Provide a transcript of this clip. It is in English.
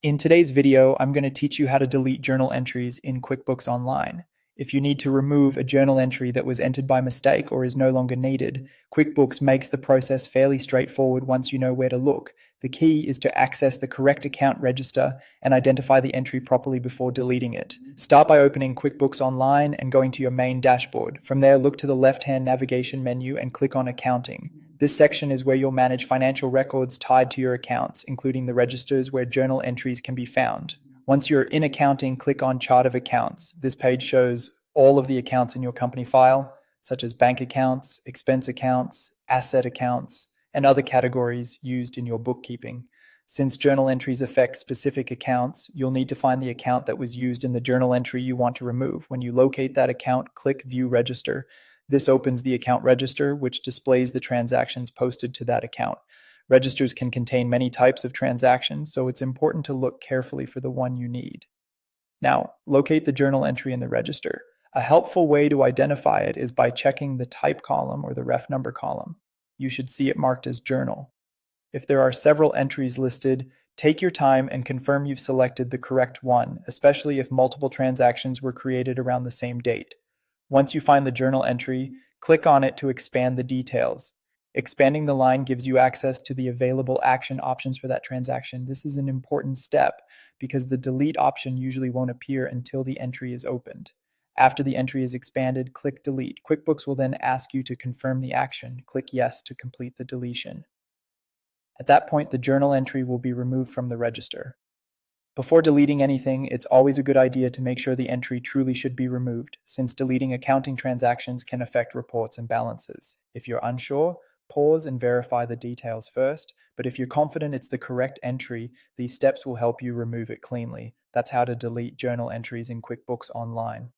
In today's video, I'm going to teach you how to delete journal entries in QuickBooks Online. If you need to remove a journal entry that was entered by mistake or is no longer needed, QuickBooks makes the process fairly straightforward once you know where to look. The key is to access the correct account register and identify the entry properly before deleting it. Start by opening QuickBooks Online and going to your main dashboard. From there, look to the left-hand navigation menu and click on Accounting. This section is where you'll manage financial records tied to your accounts, including the registers where journal entries can be found. Once you're in accounting, click on Chart of Accounts. This page shows all of the accounts in your company file, such as bank accounts, expense accounts, asset accounts, and other categories used in your bookkeeping. Since journal entries affect specific accounts, you'll need to find the account that was used in the journal entry you want to remove. When you locate that account, click View Register. This opens the account register, which displays the transactions posted to that account. Registers can contain many types of transactions, so it's important to look carefully for the one you need. Now, locate the journal entry in the register. A helpful way to identify it is by checking the type column or the ref number column. You should see it marked as journal. If there are several entries listed, take your time and confirm you've selected the correct one, especially if multiple transactions were created around the same date. Once you find the journal entry, click on it to expand the details. Expanding the line gives you access to the available action options for that transaction. This is an important step because the delete option usually won't appear until the entry is opened. After the entry is expanded, click Delete. QuickBooks will then ask you to confirm the action. Click Yes to complete the deletion. At that point, the journal entry will be removed from the register. Before deleting anything, it's always a good idea to make sure the entry truly should be removed, since deleting accounting transactions can affect reports and balances. If you're unsure, pause and verify the details first, but if you're confident it's the correct entry, these steps will help you remove it cleanly. That's how to delete journal entries in QuickBooks Online.